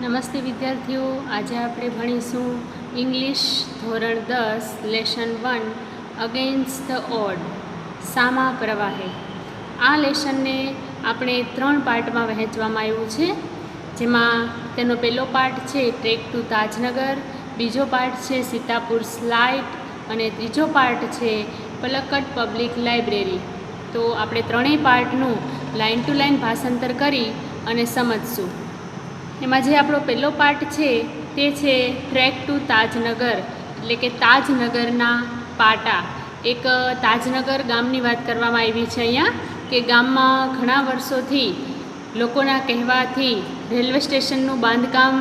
નમસ્તે વિદ્યાર્થીઓ, આજે આપણે ભણીશું ઇંગ્લિશ ધોરણ 10 લેસન 1 અગેન્સ્ટ ધ ઓડ, સામા પ્રવાહે. આ લેસનને આપણે 3 પાર્ટમાં વહેંચવામાં આવ્યું છે, જેમાં તેનો પહેલો પાર્ટ છે ટ્રેક ટુ તાજનગર, બીજો પાર્ટ છે સીતાપુર સ્લાઇટ અને ત્રીજો પાર્ટ છે પલક્કડ પબ્લિક લાઇબ્રેરી. તો આપણે ત્રણેય પાર્ટનું લાઇન ટુ લાઇન ભાષાંતર કરી અને સમજશું. એમાં જે આપણો પહેલો પાર્ટ છે તે છે ટ્રેક ટુ તાજનગર, એટલે કે તાજનગરના પાટા. એક તાજનગર ગામની વાત કરવામાં આવી છે અહીંયા, કે ગામમાં ઘણા વર્ષોથી લોકોના કહેવાથી રેલવે સ્ટેશનનું બાંધકામ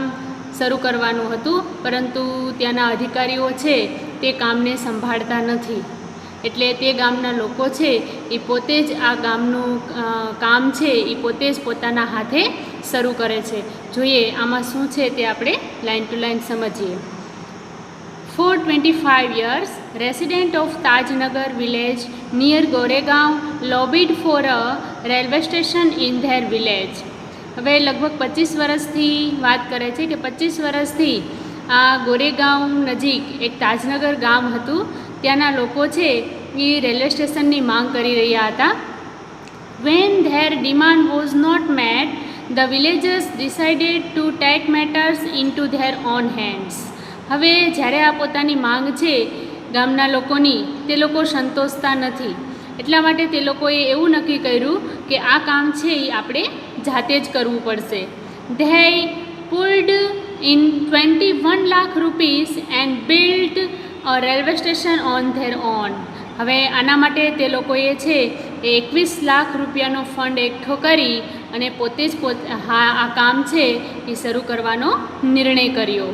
શરૂ કરવાનું હતું, પરંતુ ત્યાંના અધિકારીઓ છે તે કામને સંભાળતા નથી. એટલે તે ગામના લોકો છે એ પોતે જ આ ગામનું કામ છે એ પોતે જ પોતાના હાથે શરૂ કરે છે. જોઈએ આમાં શું છે તે આપણે લાઇન ટુ લાઇન સમજીએ. For 25 years, residents of Tajnagar village near Goregaon lobbied for a railway station in their village. હવે લગભગ 25 વર્ષથી વાત કરે છે કે 25 વર્ષથી આ ગોરેગાંવ નજીક એક તાજનગર ગામ હતું, ત્યાંના લોકો છે એ રેલવે સ્ટેશનની માંગ કરી રહ્યા હતા. When their demand was not met, the villagers decided to take matters into their own hands. હવે જ્યારે આ પોતાની માંગ છે ગામના લોકોની, તે લોકો સંતોષતા નથી, એટલા માટે તે લોકોએ એવું નક્કી કર્યું કે આ કામ છે એ આપણે જાતે જ કરવું પડશે. They pulled in 21 lakh rupees and built a railway station on their own. હવે આના માટે તે લોકોએ છે એ 21 લાખ રૂપિયાનો ફંડ એકઠો કરી અને પોતે જ આ કામ છે એ શરૂ કરવાનો નિર્ણય કર્યો.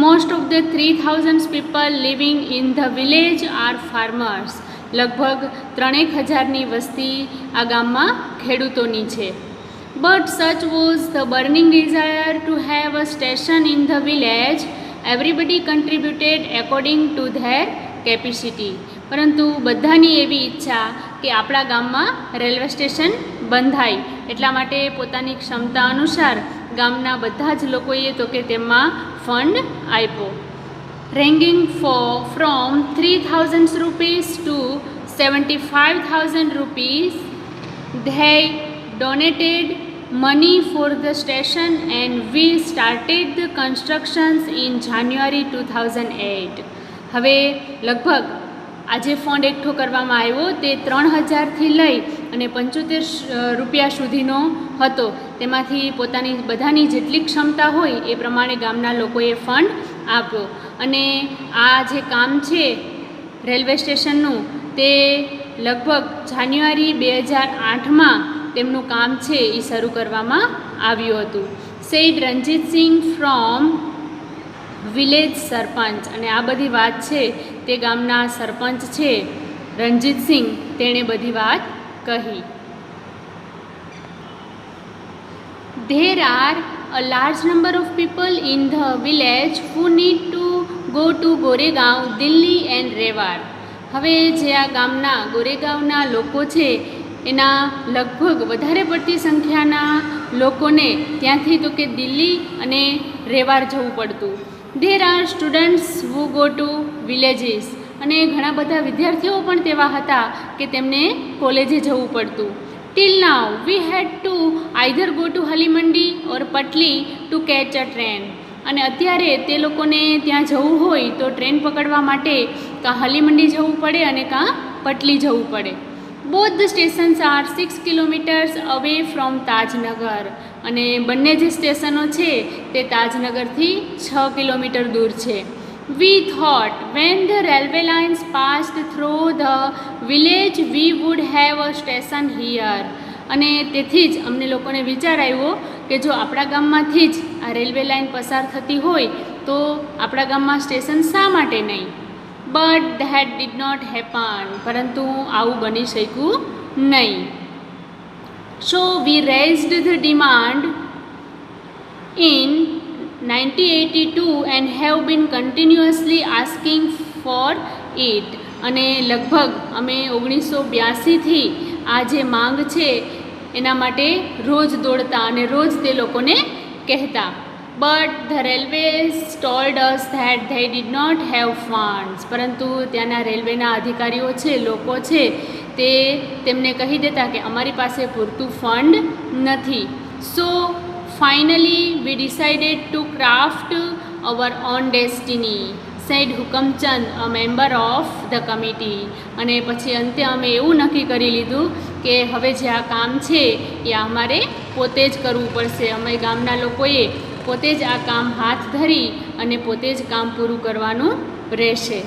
Most of the 3000 people living in the village are farmers. લગભગ 3000ની વસ્તી આ ગામમાં ખેડૂતોની છે. But such was the burning desire to have a station in the village. Everybody contributed according to their capacity. પરંતુ બધાની એવી ઈચ્છા કે આપણા ગામમાં રેલવે સ્ટેશન બંધાય, એટલા માટે પોતાની ક્ષમતા અનુસાર ગામના બધા જ લોકોએ તો કે તેમાં ફંડ આપ્યો. Ranging from 3000 rupees to 75,000 rupees, they donated money for the station and we started the constructions in January 2008. હવે લગભગ આજે ફંડ એકઠો કરવામાં આવ્યો તે 3000થી લઈ અને 75 રૂપિયા સુધીનો હતો. તેમાંથી પોતાની બધાની જેટલી ક્ષમતા હોય એ પ્રમાણે ગામના લોકોએ ફંડ આપ્યો અને આ જે કામ છે રેલવે સ્ટેશનનું તે લગભગ જાન્યુઆરી 2008માં તેમનું કામ છે એ શરૂ કરવામાં આવ્યું હતું. સેડ રણજીતસિંહ ફ્રોમ વિલેજ સરપંચ. અને આ બધી વાત છે તે ગામના સરપંચ છે રણજીતસિંહ, તેણે બધી વાત કહી. There are a large number of people in the village who need to go to Goregaon, Delhi and Rewar. હવે જે આ ગામના ગોરેગાંવના લોકો છે એના લગભગ વધારે પડતી સંખ્યાના લોકોને ત્યાંથી તો કે દિલ્હી અને રેવાર જવું પડતું. There are students who go to villages. અને ઘણા બધા વિદ્યાર્થીઓ પણ તેવા હતા કે તેમને કોલેજે જવું પડતું. Till now we had to either go to હલીમંડી or પટલી to catch a train. અને અત્યારે તે લોકોને ત્યાં જવું હોય તો ટ્રેન પકડવા માટે કાં હલીમંડી જવું પડે અને કાં પટલી જવું પડે. Both the stations are 6 kilometers away from Tajnagar. અને બંને જે સ્ટેશનો છે તે તાજનગરથી 6 કિલોમીટર દૂર છે. We thought when the railway lines passed through the village we would have a station here. અને તેથી જ અમને લોકોને વિચાર આવ્યો કે જો આપણા ગામમાંથી જ આ રેલવે લાઇન પસાર થતી હોય તો આપણા ગામમાં સ્ટેશન શા માટે નહીં. But that did not happen. પરંતુ આવું બની શક્યું નહીં. So we raised the demand in 1982 and have been continuously asking for it. અને લગભગ અમે 1982થી આ જે માંગ છે એના માટે રોજ દોડતા અને રોજ તે લોકોને કહેતા. But the railways told us that they did not have funds. પરંતુ ત્યાંના રેલવેના અધિકારીઓ છે, લોકો છે, તે તેમને કહી દેતા કે અમારી પાસે પૂરતું ફંડ નથી. So finally we decided to craft our own destiny, said Hukamchand, a member of the committee. અને પછી અંતે અમે એવું નક્કી કરી લીધું કે હવે જે આ કામ છે એ અમારે પોતે જ કરવું પડશે. અમે ગામના લોકોએ પોતે જ આ કામ હાથ ધરી અને પોતે જ કામ પૂરું કરવાનું રહેશે.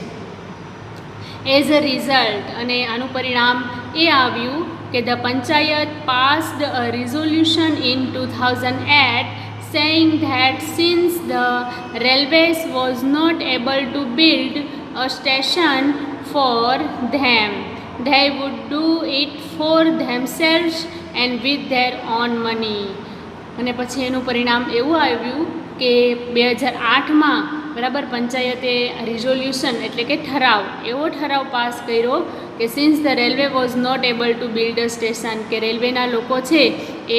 એઝ અ રિઝલ્ટ, અને આનું પરિણામ એ આવ્યું કે the panchayat passed a resolution in 2008 saying that since the railways was not able to build a station for them, they would do it for themselves and with their own money. અને પછી એનું પરિણામ એવું આવ્યું કે 2008માં બરાબર પંચાયતે રિઝોલ્યુશન એટલે કે એવો ઠરાવ પાસ કર્યો કે since the railway was not able to build a station, કે રેલવેના લોકો છે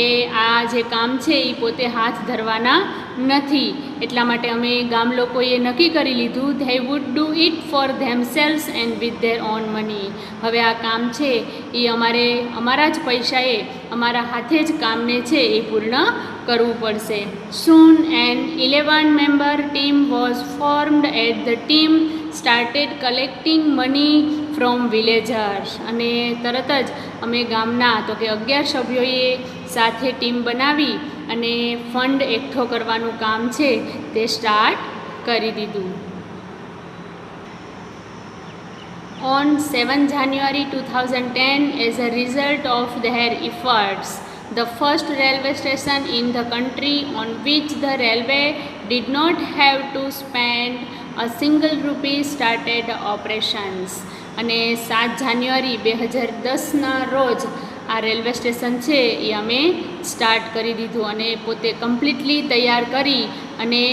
એ આ જે કામ છે એ પોતે હાથ ધરવાના નથી. એટલા માટે અમે ગામ લોકોએ નક્કી કરી લીધું they would do it for themselves and with their own money. હવે આ કામ છે એ અમારા જ પૈસાએ અમારા હાથે જ કામને છે એ પૂર્ણ કરવું પડશે. Soon an 11-member team was formed and the team started collecting money from villagers. અને તરત જ અમે ગામના તો કે 11 સભ્યોએ સાથે ટીમ બનાવી અને ફંડ એકઠો કરવાનું કામ છે તે સ્ટાર્ટ કરી દીધું. On 7 January 2010, as a result of their efforts, the first railway station in the country on which the railway did not have to spend a single rupee started operations. અને 7 જાન્યુઆરી 2010ના રોજ આ રેલવે સ્ટેશન છે એ અમે start કરી દીધું અને પોતે completely તૈયાર કરી અને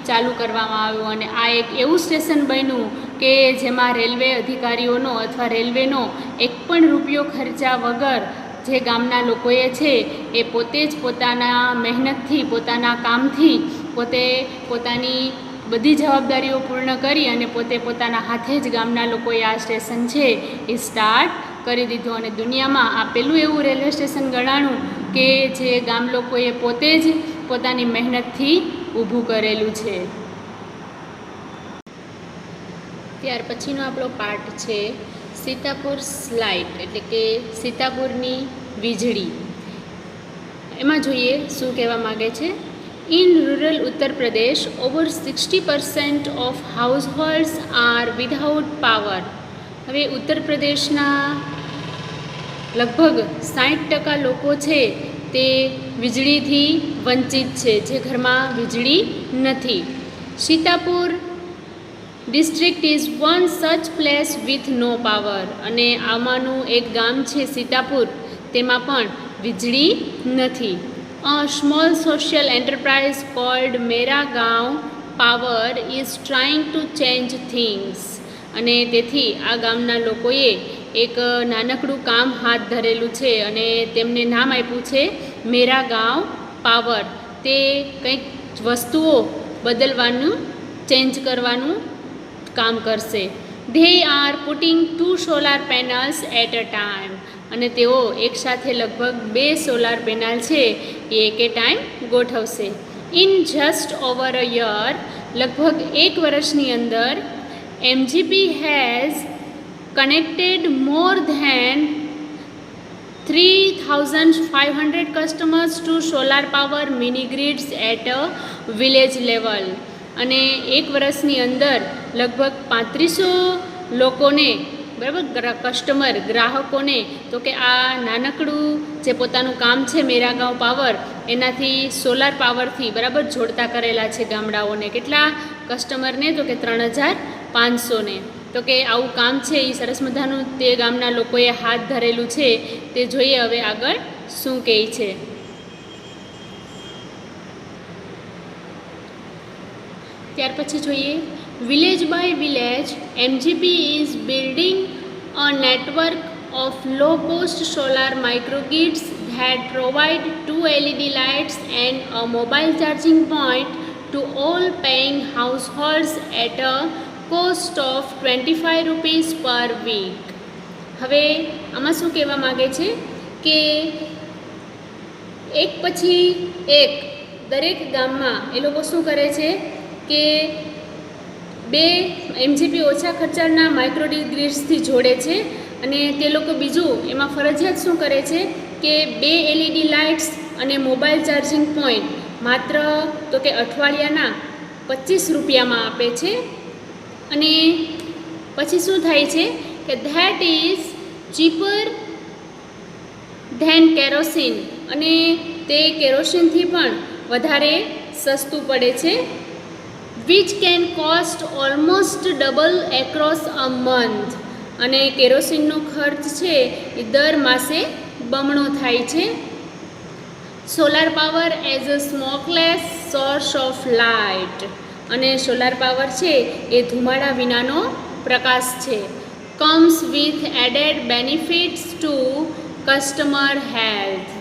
ચાલુ કરવામાં આવ્યું. અને આ એક એવું સ્ટેશન બન્યું કે જેમાં રેલવે અધિકારીઓનો અથવા રેલવેનો એક પણ રૂપિયો ખર્ચા વગર જે ગામના લોકોએ છે એ પોતે જ પોતાના મહેનતથી, પોતાના કામથી, પોતે પોતાની બધી જવાબદારીઓ પૂર્ણ કરી અને પોતે પોતાના હાથે જ ગામના લોકોએ આ સ્ટેશન છે એ સ્ટાર્ટ કરી દીધું. અને દુનિયામાં આ પહેલું એવું રેલવે સ્ટેશન ગણાણું કે જે ગામ લોકોએ પોતે જ પોતાની મહેનતથી ઊભું કરેલું છે. ત્યાર પછીનો આપણો પાર્ટ છે સીતાપુર લાઇટ, એટલે કે સીતાપુરની વીજળી. એમાં જોઈએ શું કહેવા માગે છે. In rural Uttar Pradesh, over 60% of households are without power. હવે ઉત્તર પ્રદેશના લગભગ 60% લોકો છે તે વીજળીથી વંચિત છે, જે ઘરમાં વીજળી નથી. Sitapur district is one such place with no power. અને આમાંનું એક ગામ છે સીતાપુર, તેમાં પણ વીજળી નથી. A small social enterprise called Mera Gaon Power is trying to change things. અને તેથી આ ગામના લોકોએ એક નાનકડું કામ હાથ ધરેલું છે અને તેમને નામ આપ્યું છે મેરા ગાંવ પાવર. તે કંઈક વસ્તુઓ બદલવાનું, ચેન્જ કરવાનું કામ કરશે. They are putting 2 solar panels at a time. અને તેઓ એકસાથે લગભગ 2 સોલાર પેનલ છે એ એકે ટાઈમ ગોઠવશે. In just over a year, લગભગ 1 વર્ષની અંદર MGP has connected more than 3,500 customers to solar power mini grids at a village level. અને 1 વર્ષની અંદર લગભગ 3500 લોકોને, બરાબર, કસ્ટમર, ગ્રાહકોને, તો કે આ નાનકડું જે પોતાનું કામ છે મેરા ગાંવ પાવર, એનાથી સોલાર પાવરથી બરાબર જોડતા કરેલા છે ગામડાઓને. કેટલા કસ્ટમરને? તો કે 3,500ને. તો કે આવું કામ છે એ સરસ મજાનું તે ગામના લોકોએ હાથ ધરેલું છે. તે જોઈએ હવે આગળ શું કહે છે. ત્યાર પછી જોઈએ village by village MGP is building a network of low cost solar microgrids that provide 2 LED lights and a mobile charging point to all paying households at a cost of 25 rupees per week. હવે આમાં શું કહેવા માગે છે કે એક પછી એક દરેક ગામમાં એ લોકો શું કરે છે કે 2 MGP ઓછા ખર્ચાના માઇક્રોગ્રીડ્સથી જોડે છે અને તે લોકો બીજું એમાં ફરજિયાત શું કરે છે કે 2 LED લાઇટ્સ અને મોબાઈલ ચાર્જિંગ પોઈન્ટ માત્ર તો કે અઠવાડિયાના 25 રૂપિયામાં આપે છે. અને પછી શું થાય છે કે that is cheaper than kerosene, અને તે કેરોસીનથી પણ વધારે સસ્તું પડે છે. Which can cost almost double across a month, અને કેરોસીનનો ખર્ચ છે એ દર માસે બમણો થાય છે. Solar power as a smokeless source of light, અને સોલાર પાવર છે એ ધુમાડા વિનાનો પ્રકાશ છે. Comes with added benefits to customer health,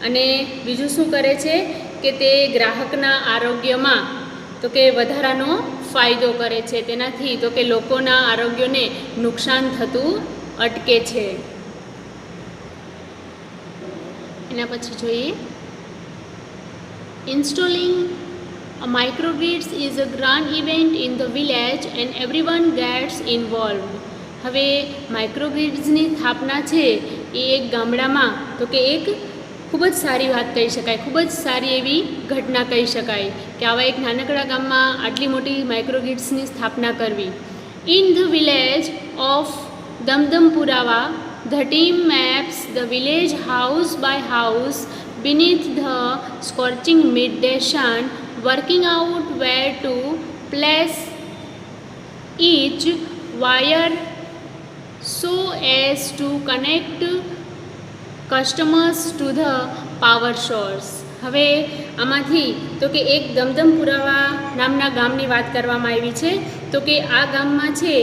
અને બીજું શું કરે છે કે તે ગ્રાહકના આરોગ્યમાં તો કે વધારાનો ફાયદો કરે છે. તેનાથી તો કે લોકોના આરોગ્યને નુકસાન થતું અટકે છે. એના પછી જોઈએ installing a microgrids is a grand event in the village and everyone gets involved. હવે માઇક્રોગ્રીડ્સની સ્થાપના છે એ એક ગામડામાં તો કે એક ખૂબ જ સારી વાત કહી શકાય, ખૂબ જ સારી એવી ઘટના કહી શકાય કે આવા એક નાનકડા ગામમાં આટલી મોટી માઇક્રોગ્રીડ્સની સ્થાપના કરવી. In the village of Damdampurava the team maps the village house by house beneath the scorching midday sun, working out where to place each wire so as to connect customers to the power source. હવે આમાંથી તો કે એક દમદમપુરાવા નામના ગામની વાત કરવામાં આવી છે. તો કે આ ગામમાં છે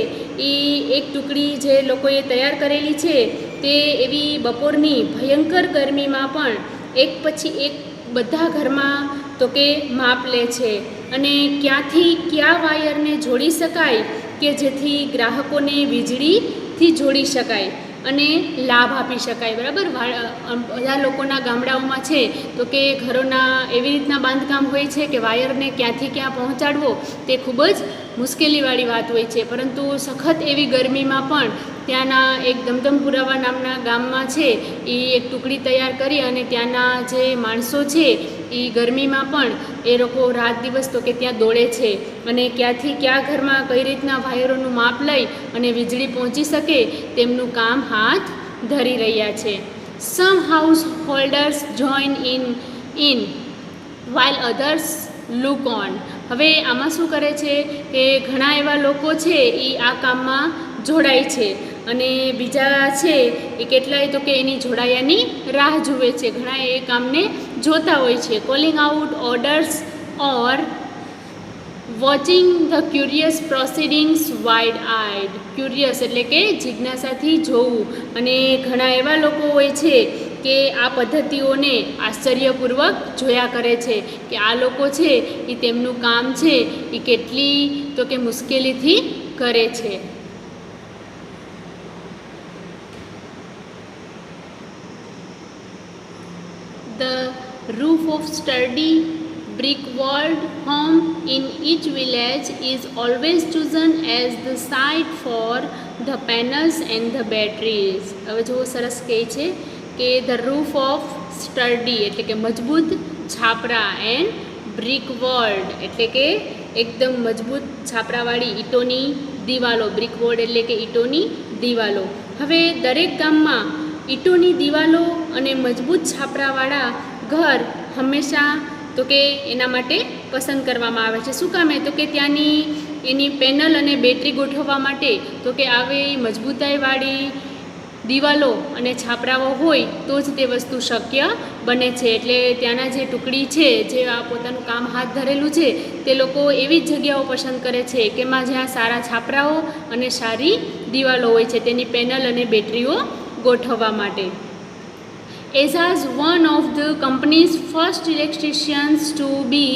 એ એક ટુકડી જે લોકોએ તૈયાર કરેલી છે તે એવી બપોરની ભયંકર ગરમીમાં પણ એક પછી એક બધા ઘરમાં તો કે માપ લે છે અને ક્યાંથી ક્યાં વાયરને જોડી શકાય કે જેથી ગ્રાહકોને વીજળીથી જોડી શકાય અને લાભ આપી શકાય. બરાબર, બધા લોકોના ગામડાઓમાં છે તો કે ઘરોના એવી રીતના બાંધકામ હોય છે કે વાયરને ક્યાંથી ક્યાં પહોંચાડવો તે ખૂબ જ મુશ્કેલીવાળી વાત હોય છે. પરંતુ સખત એવી ગરમીમાં પણ ત્યાંના એક દમદમપુરાવા નામના ગામમાં છે એ એક ટુકડી તૈયાર કરી અને ત્યાંના જે માણસો છે એ ગરમીમાં પણ એ લોકો રાત દિવસ તો કે ત્યાં દોડે છે અને ક્યાંથી ક્યાં ઘરમાં કઈ રીતના વાયરોનું માપ લઈ અને વીજળી પહોંચી શકે તેમનું કામ હાથ ધરી રહ્યા છે. Some householders join in while others look on. હવે આમાં શું કરે છે કે ઘણા એવા લોકો છે એ આ કામમાં જોડાય છે અને બીજા છે એ કેટલાય તો કે એની જોડાયાની રાહ જુએ છે, ઘણા એ કામને જોતા હોય છે. Calling out orders or watching the curious proceedings wide eyed. Curious એટલે કે જિજ્ઞાસાથી જોવું, અને ઘણા એવા લોકો હોય છે કે આ પદ્ધતિઓને આશ્ચર્યપૂર્વક જોયા કરે છે કે આ લોકો છે એ તેમનું કામ છે એ કેટલી તો કે મુશ્કેલીથી કરે છે. The roof of sturdy brick-walled home in each village is always chosen as the site for the panels and the batteries. હવે જો સરસ કહે છે કે the roof of sturdy એટલે કે મજબૂત છાપરા એન્ડ brick-walled એટલે કે એકદમ મજબૂત છાપરાવાળી ઈંટોની દિવાલો. brick-walled એટલે કે ઈંટોની દિવાલો. હવે દરેક ગામમાં ઈંટોની દિવાલો અને મજબૂત છાપરાવાળા ઘર હંમેશા તો કે એના માટે પસંદ કરવામાં આવે છે. શું કામે તો કે ત્યાંની એની પેનલ અને બેટરી ગોઠવવા માટે તો કે આવી મજબૂતાઈવાળી દિવાલો અને છાપરાઓ હોય તો જ તે વસ્તુ શક્ય બને છે. એટલે ત્યાંના જે ટુકડી છે જે આ પોતાનું કામ હાથ ધરેલું છે તે લોકો એવી જ જગ્યાઓ પસંદ કરે છે કે જ્યાં સારા છાપરાઓ અને સારી દિવાલો હોય છે તેની પેનલ અને બેટરીઓ ગોઠવવા માટે. As one of the company's first electricians to be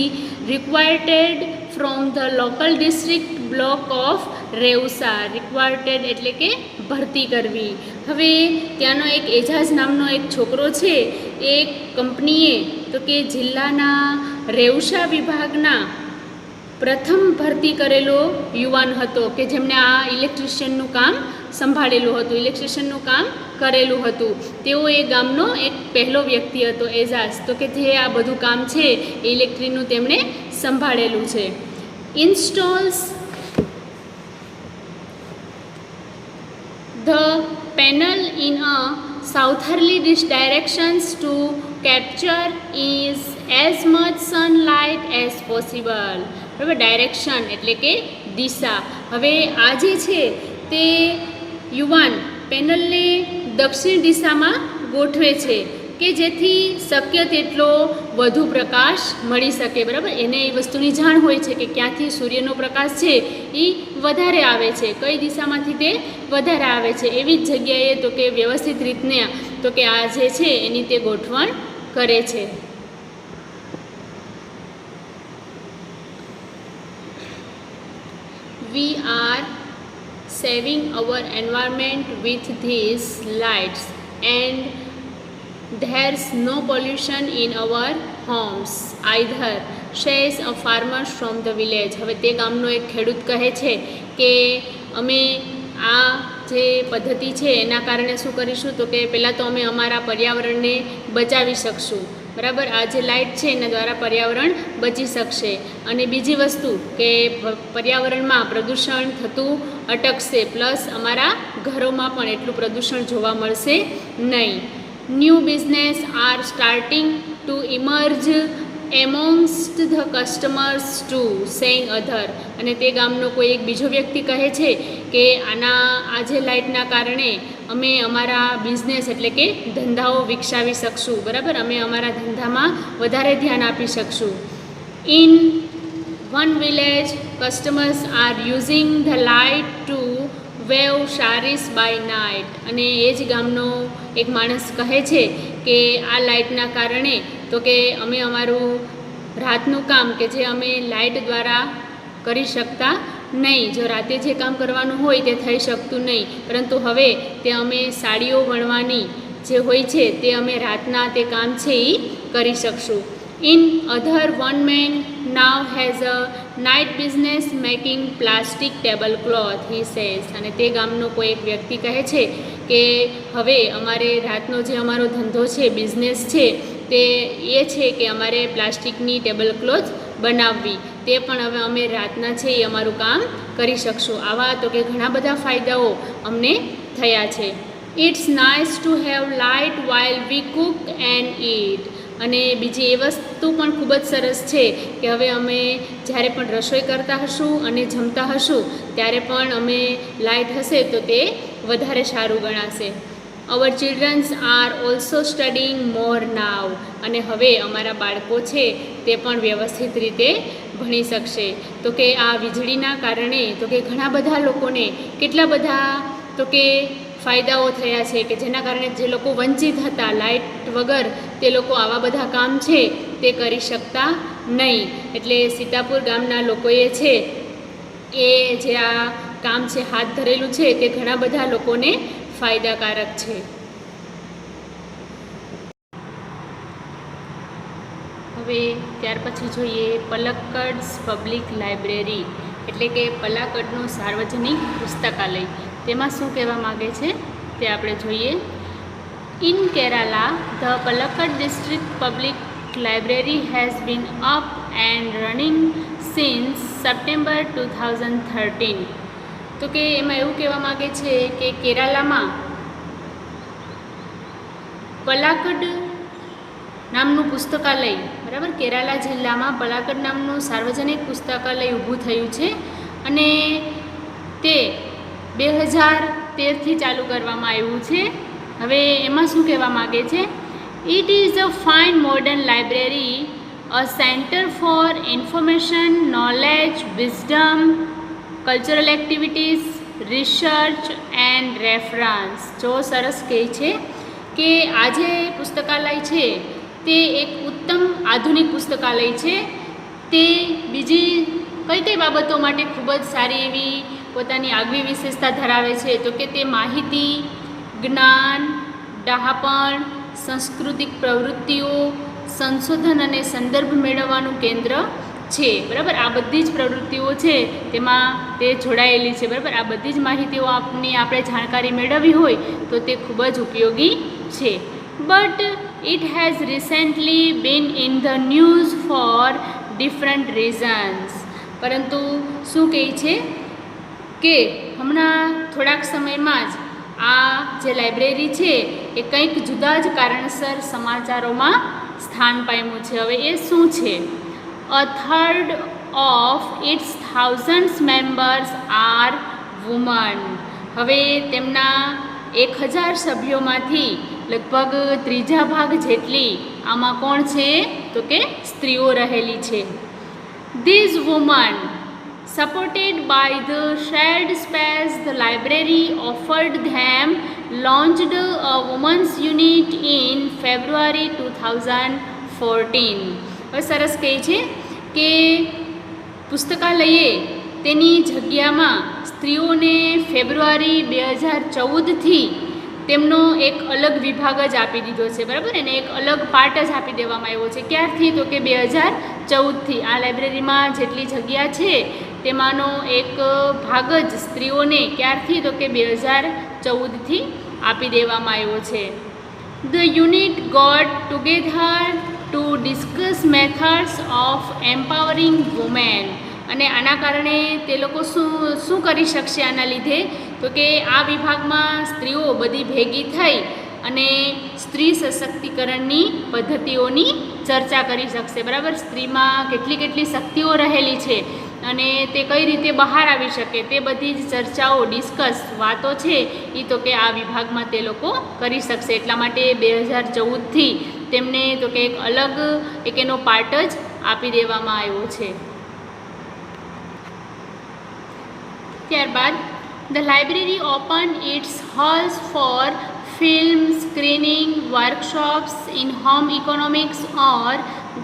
recruited from the local district block of રેવસા. રિક્વાયર્ટેડ એટલે કે ભરતી કરવી. હવે ત્યાંનો એક એજાઝ નામનો એક છોકરો છે એ કંપનીએ તો કે જિલ્લાના રેવસા વિભાગના પ્રથમ ભરતી કરેલો યુવાન હતો કે જેમણે આ ઇલેક્ટ્રિશિયનનું કામ સંભાળેલું હતું, ઇલેક્ટ્રિશિયનનું કામ કરેલું હતું. તેઓ એ ગામનો એક પહેલો વ્યક્તિ હતો એજાઝ, તો કે જે આ બધું કામ છે એ ઇલેક્ટ્રિકનું તેમણે સંભાળેલું છે. ઇન્સ્ટોલ્સ the panel in a southerly directions to capture is as much sunlight as possible. બરાબર, ડાયરેક્શન એટલે કે દિશા. હવે આ જે છે તે યુવાન પેનલને દક્ષિણ દિશામાં ગોઠવે છે કે જેથી શક્ય તેટલો વધુ પ્રકાશ મળી શકે. બરાબર, એને એ વસ્તુની જાણ હોય છે કે ક્યાંથી સૂર્યનો પ્રકાશ છે એ વધારે આવે છે, કઈ દિશામાંથી તે વધારે આવે છે. એવી જ જગ્યાએ તો કે વ્યવસ્થિત રીતને તો કે આ જે છે એની તે ગોઠવણ કરે છે. We are saving our environment with these lights and there's no pollution in our homes either, says a farmer from the village. હવે તે ગામનો એક ખેડૂત કહે છે કે અમે આ જે પદ્ધતિ છે એના કારણે શું કરીશું તો કે પહેલાં તો અમે અમારા પર્યાવરણને બચાવી શકશું. બરાબર, આ જે લાઇટ છે એના દ્વારા પર્યાવરણ બચી શકશે. અને બીજી વસ્તુ કે પર્યાવરણમાં પ્રદૂષણ થતું અટકશે, પ્લસ અમારા ઘરોમાં પણ એટલું પ્રદૂષણ જોવા મળશે નહીં. New business are starting to emerge amongst the customers too, saying other. અને તે ગામનો કોઈ એક બીજો વ્યક્તિ કહે છે કે આ જે લાઇટના કારણે અમે અમારા બિઝનેસ એટલે કે ધંધાઓ વિકસાવી શકશું. બરાબર, અમે અમારા ધંધામાં વધારે ધ્યાન આપી શકશું. In one village, customers are using the light to weave saris by night. અને એ જ ગામનો એક માણસ કહે છે કે આ લાઇટના કારણે તો કે અમે અમારું રાતનું કામ કે જે અમે લાઇટ દ્વારા કરી શકતા નહીં, જો રાતે જે કામ કરવાનું હોય તે થઈ શકતું નહીં, પરંતુ હવે તે અમે સાડીઓ વણવાની જે હોય છે તે અમે રાતના તે કામ છે એ કરી શકશું. In other, one man now has a night business making plastic tablecloth, he says. અને તે ગામનો કોઈ એક વ્યક્તિ કહે છે કે હવે અમારે રાતનો જે અમારો ધંધો છે, બિઝનેસ છે, તે એ છે કે અમારે પ્લાસ્ટિકની ટેબલ ક્લોથ બનાવવી. તે પણ હવે અમે રાતના છે એ અમારું કામ કરી શકશું. આવા તો કે ઘણા બધા ફાયદાઓ અમને થયા છે. It's nice to have light while we cook and eat. અને બીજી એ વસ્તુ પણ ખૂબ જ સરસ છે કે હવે અમે જ્યારે પણ રસોઈ કરતા હશું અને જમતા હશું ત્યારે પણ અમે લાઇટ હશે તો તે વધારે સારું ગણાશે. અવર ચિલ્ડ્રન્સ આર ઓલ્સો સ્ટડીંગ મોર નાવ. અને હવે અમારા બાળકો છે તે પણ વ્યવસ્થિત રીતે ભણી શકશે. તો કે આ વીજળીના કારણે તો કે ઘણા બધા લોકોને કેટલા બધા તો કે ફાયદાઓ થયા છે કે જેના કારણે જે લોકો વંચિત હતા લાઇટ વગર તે લોકો આવા બધા કામ છે તે કરી શકતા નહીં. એટલે સીતાપુર ગામના લોકોએ છે એ જે આ કામ છે હાથ ધરેલું છે તે ઘણા બધા લોકોને ફાયદાકારક છે. હવે ત્યાર પછી જોઈએ પલક્કડ્સ પબ્લિક લાઇબ્રેરી એટલે કે પલાકડનું સાર્વજનિક પુસ્તકાલય. તેમાં શું કહેવા માગે છે તે આપણે જોઈએ. In Kerala the Palakkad district public library has been up and running since September 2013. તો કે એમાં એવું કહેવા માગે છે કે કેરાલામાં પલાકડ નામનું પુસ્તકાલય, બરાબર, કેરાલા જિલ્લામાં પલાકડ નામનું સાર્વજનિક પુસ્તકાલય ઊભું થયું છે અને તે 2013થી ચાલુ કરવામાં આવ્યું છે. હવે એમાં શું કહેવા માગે છે? It is a fine modern library, a centre for information, knowledge, wisdom, cultural activities, research and reference. જો સરસ કહે છે કે આ જે પુસ્તકાલય છે તે એક ઉત્તમ આધુનિક પુસ્તકાલય છે. તે બીજી કઈ કઈ બાબતો માટે ખૂબ જ સારી એવી પોતાની આગવી વિશેષતા ધરાવે છે, તો કે તે માહિતી, જ્ઞાન, ડહાપણ, સાંસ્કૃતિક પ્રવૃત્તિઓ, સંશોધન અને સંદર્ભ મેળવવાનું કેન્દ્ર છે. બરાબર, આ બધી જ પ્રવૃત્તિઓ છે તેમાં તે જોડાયેલી છે. બરાબર, આ બધી જ માહિતીઓ આપણે જાણકારી મેળવવી હોય તો તે ખૂબ જ ઉપયોગી છે. But it has recently been in the news for different reasons. પરંતુ શું કહે છે કે હમણાં થોડાક સમયમાં જ આ જે લાઇબ્રેરી છે એ કંઈક જુદા જ કારણસર સમાચારોમાં સ્થાન પામ્યું છે. હવે એ શું છે? A third of its thousands members are women. હવે તેમના 1000 સભ્યોમાંથી લગભગ ત્રીજા ભાગ જેટલી આમાં કોણ છે? તો કે સ્ત્રીઓ રહેલી છે. These women, supported by the shared space the library offered them, launched a women's unit in February 2014. હવે સરસ કહે છે કે પુસ્તકાલયે તેની જગ્યામાં સ્ત્રીઓને ફેબ્રુઆરી 2014થી તેમનો એક અલગ વિભાગ જ આપી દીધો છે. બરાબર, એને એક અલગ પાર્ટ જ આપી દેવામાં આવ્યો છે. ક્યારથી? તો કે 2014થી. આ લાઇબ્રેરીમાં જેટલી જગ્યા છે તેમાંનો એક ભાગ જ સ્ત્રીઓને ક્યારથી? તો કે 2014થી આપી દેવામાં આવ્યો છે. The unit got together to discuss methods of empowering women. અને આના કારણે તે લોકો શું કરી શકશે આના લીધે? તો કે આ વિભાગમાં સ્ત્રીઓ બધી ભેગી થઈ અને સ્ત્રી સશક્તિકરણની પદ્ધતિઓની ચર્ચા કરી શકશે. બરાબર, સ્ત્રીમાં કેટલી શક્તિઓ રહેલી છે અને તે કઈ રીતે બહાર આવી શકે તે બધી જ ચર્ચાઓ, ડિસ્કસ વાતો છે એ તો કે આ વિભાગમાં તે લોકો કરી શકશે. એટલા માટે 2014થી તેમને તો કે એક અલગ એનો પાર્ટ જ આપી દેવામાં આવ્યો છે. ત્યારબાદ the library opened its halls for film screening, workshops in home economics or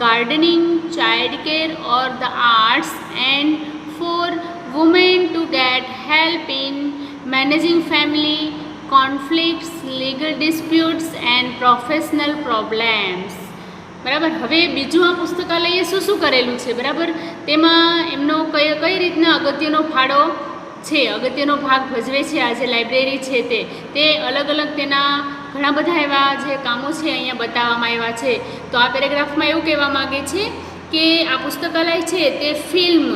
gardening, childcare or the arts, and for women to get help in managing family conflicts, legal disputes and professional problems. બરાબર, હવે બીજું આ પુસ્તકાલયે શું કરેલું છે? બરાબર, તેમાં એમનો કઈ રીતના અગત્યનો ફાળો છે, અગત્યનો ભાગ ભજવે છે આ જે લાઇબ્રેરી છે તે અલગ અલગ તેના ઘણા બધા એવા જે કામો છે અહીંયા બતાવવામાં આવ્યા છે. તો આ પેરેગ્રાફમાં એવું કહેવા માગે છે કે આ પુસ્તકાલય છે તે ફિલ્મ,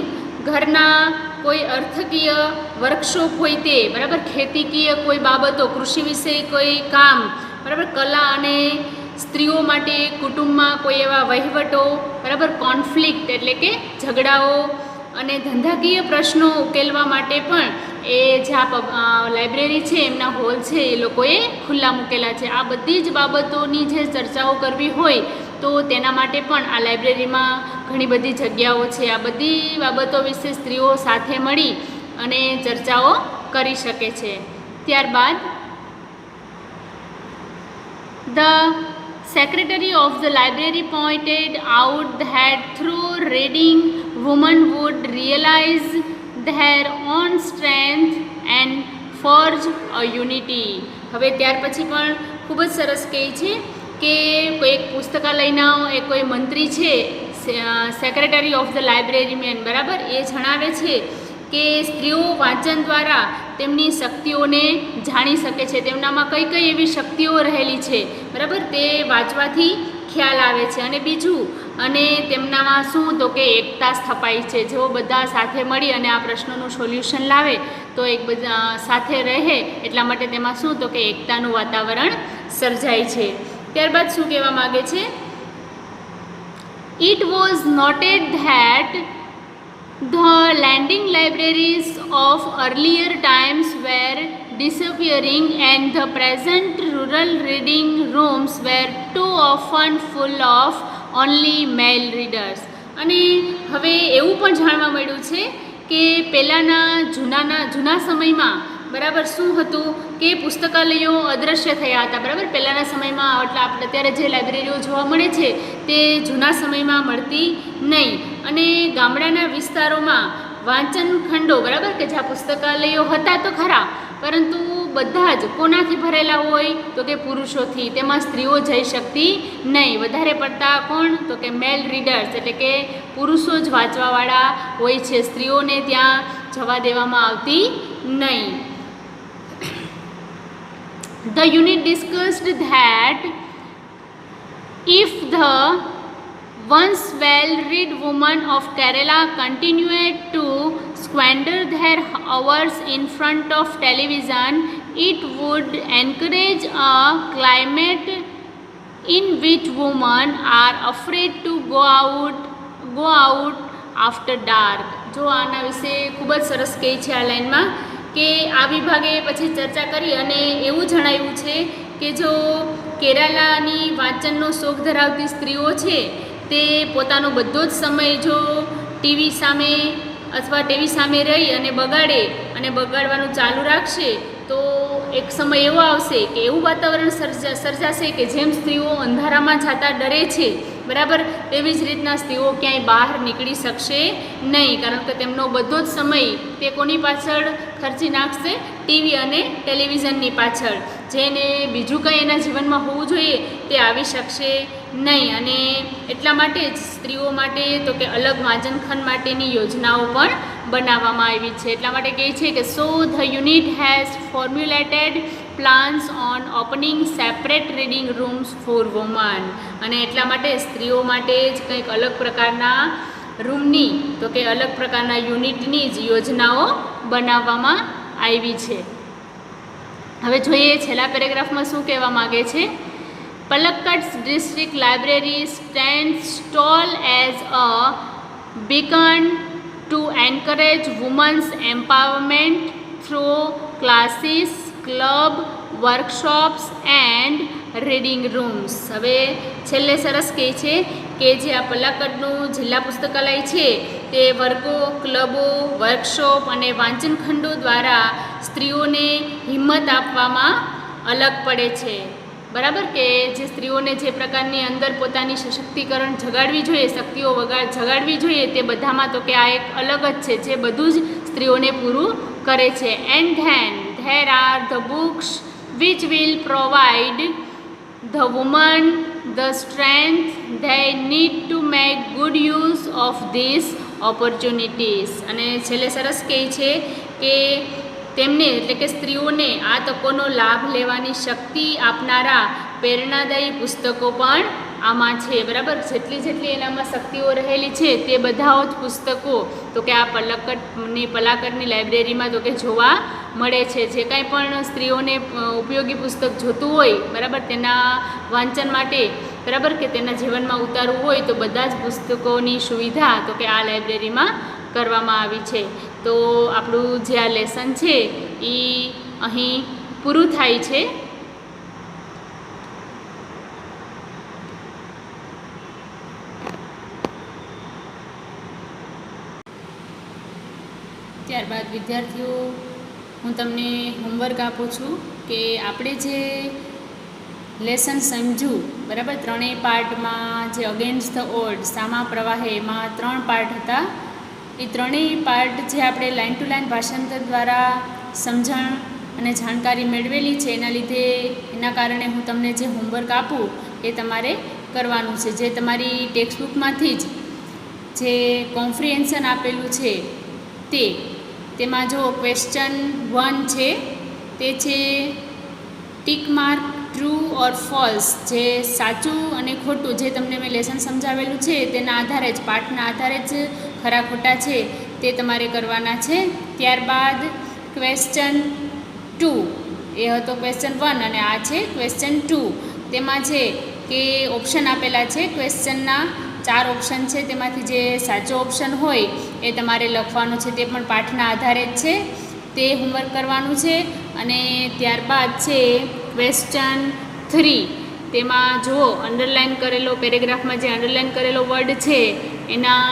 ઘરના કોઈ અર્થકીય વર્કશોપ હોય તે, બરાબર, ખેતીકીય કોઈ બાબતો, કૃષિ વિશે કોઈ કામ, બરાબર, કલા અને સ્ત્રીઓ માટે કુટુંબમાં કોઈ એવા વહીવટો, બરાબર, કોન્ફ્લિક્ટ એટલે કે ઝઘડાઓ અને ધંધાકીય પ્રશ્નો ઉકેલવા માટે પણ એ જે લાઇબ્રેરી છે એમના હોલ છે એ લોકોએ ખુલ્લા મૂકેલા છે. આ બધી જ બાબતોની જે ચર્ચાઓ કરવી હોય તો તેના માટે પણ આ લાઇબ્રેરીમાં ઘણી બધી જગ્યાઓ છે. આ બધી બાબતો વિશે સ્ત્રીઓ સાથે મળી અને ચર્ચાઓ કરી શકે છે. ત્યારબાદ The Secretary of the library pointed out that through reading, women would realize their own strength and forge a unity. હવે ત્યાર પછી પણ ખૂબ જ સરસ કહે છે કે કોઈ પુસ્તકાલયના કોઈ મંત્રી છે, સેક્રેટરી ઓફ ધ લાઇબ્રેરીમેન, બરાબર, એ જણાવે છે કે સ્ત્રીઓ વાંચન દ્વારા તેમની શક્તિઓને જાણી શકે છે. તેમનામાં કઈ એવી શક્તિઓ રહેલી છે, બરાબર, તે વાંચવાથી ખ્યાલ આવે છે. અને બીજું, અને તેમનામાં શું? તો કે એકતા સ્થપાય છે. જો બધા સાથે મળી અને આ પ્રશ્નોનું સોલ્યુશન લાવે તો બધા સાથે રહે, એટલા માટે તેમાં શું? તો કે એકતાનું વાતાવરણ સર્જાય છે. ત્યારબાદ શું કહેવા માગે છે? It was noted that the landing libraries of earlier times were disappearing and the present rural reading rooms were too often full of only male readers. અને હવે એવું પણ જાણવા મળ્યું છે કે પહેલાંના જૂના સમયમાં બરાબર શું હતું કે પુસ્તકાલયો અદૃશ્ય થયા હતા. બરાબર, પહેલાંના સમયમાં એટલે આપણે અત્યારે જે લાઇબ્રેરીઓ જોવા મળે છે તે જૂના સમયમાં મળતી નહીં. અને ગામડાના વિસ્તારોમાં વાંચન ખંડો, બરાબર, કે જ્યાં પુસ્તકાલયો હતા તો ખરા, પરંતુ બધા જ કોનાથી ભરેલા હોય તો કે પુરુષોથી. તેમાં સ્ત્રીઓ જઈ શકતી નહીં. વધારે પડતા કોણ તો કે મેલ રીડર્સ, એટલે કે પુરુષો જ વાંચવાવાળા હોય છે. સ્ત્રીઓને ત્યાં જવા દેવામાં આવતી નહીં. The unit discussed that if the once well-read women of Kerala continued to squander their hours in front of television, it would encourage a climate in which women are afraid to go out after dark. જો આના વિશે ખૂબ જ સરસ કહે છે આ લાઈનમાં કે આ વિભાગે પછી ચર્ચા કરી અને એવું જણાવ્યું છે કે જો કેરાલાની વાંચનનો શોખ ધરાવતી સ્ત્રીઓ છે તે પોતાનો બધો જ સમય જો ટીવી સામે અથવા ટીવી સામે રહી અને બગાડે અને બગાડવાનું ચાલુ રાખશે તો એક સમય એવો આવશે કે એવું વાતાવરણ સર્જાશે કે જેમ સ્ત્રીઓ અંધારામાં જતા ડરે છે, બરાબર, તેવી જ રીતના સ્ત્રીઓ ક્યાંય બહાર નીકળી શકશે નહીં. કારણ કે તેમનો બધો જ સમય તે કોની પાછળ ખર્ચી નાખશે? ટીવી અને ટેલિવિઝનની પાછળ. જેને બીજું કંઈ એના જીવનમાં હોવું જોઈએ તે આવી શકશે નહીં. અને એટલા માટે જ સ્ત્રીઓ માટે તો કે અલગ વાંચનખંડ માટેની યોજનાઓ પણ બનાવવામાં આવી છે. એટલા માટે કહે છે કે so the unit has formulated plans on opening separate reading rooms for woman. અને એટલા માટે સ્ત્રીઓ માટે જ કંઈક અલગ પ્રકારના રૂમની તો કે અલગ પ્રકારના યુનિટની જ યોજનાઓ બનાવવામાં આવી છે. હવે જોઈએ છેલ્લા પેરેગ્રાફમાં શું કહેવા માગે છે. Palakkad's district library stands tall as a beacon to encourage women's empowerment through classes, club, workshops and reading rooms. હવે છેલ્લે સરસ કહે છે કે જે આ પલાક્કડનું જિલ્લા પુસ્તકાલય છે તે વર્ગો, ક્લબો, વર્કશોપ અને વાંચનખંડો દ્વારા સ્ત્રીઓને હિંમત આપવામાં અલગ પડે છે. બરાબર, કે જે સ્ત્રીઓને જે પ્રકારની અંદર પોતાની સશક્તિકરણ જગાડવી જોઈએ, શક્તિઓ જગાડવી જોઈએ, તે બધામાં તો કે આ એક અલગ જ છે જે બધું જ સ્ત્રીઓને પૂરું કરે છે. And then there are the books which will provide the women the strength they need to make good use of these opportunities. અને છેલ્લે સરસ કહે છે કે તેમને એટલે કે સ્ત્રીઓને આ તકોનો લાભ લેવાની શક્તિ આપનારા પ્રેરણાદાયી પુસ્તકો પણ આમાં છે. બરાબર, જેટલી એનામાં શક્તિઓ રહેલી છે તે બધા જ પુસ્તકો તો કે આ પલાક્કડની લાઇબ્રેરીમાં તો કે જોવા મળે છે. જે કાંઈ પણ સ્ત્રીઓને ઉપયોગી પુસ્તક જોતું હોય, બરાબર, તેના વાંચન માટે, બરાબર, કે તેના જીવનમાં ઉતારવું હોય તો બધા જ પુસ્તકોની સુવિધા તો કે આ લાઇબ્રેરીમાં કરવામાં આવી છે. તો આપણું જે આ લેસન છે એ અહીં પૂરું થાય છે. ત્યારબાદ વિદ્યાર્થીઓ હું તમને હોમવર્ક આપું છું કે આપણે જે લેસન સમજ્યું, બરાબર, ત્રણેય પાર્ટમાં જે અગેન્સ્ટ ધ ઓડ, સામા પ્રવાહે, એમાં 3 પાર્ટ હતા. એ ત્રણેય પાર્ટ જે આપણે લાઇન ટુ લાઇન ભાષાંતર દ્વારા સમજણ અને જાણકારી મેળવેલી છે એના કારણે હું તમને જે હોમવર્ક આપું એ તમારે કરવાનું છે. જે તમારી ટેક્સ્ટબુકમાંથી જ જે કોમ્પ્રિહેન્શન આપેલું છે તેમાં જો ક્વેશ્ચન 1 છે તે છે tick mark true or false, જે સાચું અને ખોટું જે તમને મેં લેસન સમજાવેલું છે તેના આધારે જ, પાઠના આધારે જ ખરા ખોટા છે તે તમારે કરવાના છે. ત્યારબાદ ક્વેશ્ચન 2 એ હતો ક્વેશ્ચન 1 અને આ છે ક્વેશ્ચન 2. તેમાં છે કે ઓપ્શન આપેલા છે, ક્વેશ્ચનના 4 ઓપ્શન છે, તેમાંથી જે સાચો ઓપ્શન હોય એ તમારે લખવાનો છે, તે પણ પાઠના આધારે જ છે, તે હોમવર્ક કરવાનું છે. અને ત્યારબાદ છે ક્વેશ્ચન 3. તેમાં જુઓ અંડરલાઇન કરેલો, પેરેગ્રાફમાં જે અંડરલાઇન કરેલો વર્ડ છે એના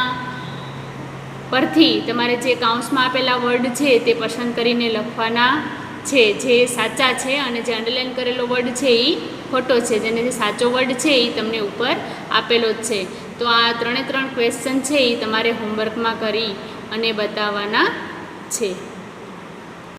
પરથી તમારે જે કાઉન્સમાં આપેલા વર્ડ છે તે પસંદ કરીને લખવાના છે જે સાચા છે અને જે અંડરલાઇન કરેલો વર્ડ છે એ ખોટો છે, જેને જે સાચો વર્ડ છે એ તમને ઉપર આપેલો જ છે. તો આ 3 ક્વેશ્ચન છે એ તમારે હોમવર્કમાં કરી અને બતાવવાના છે.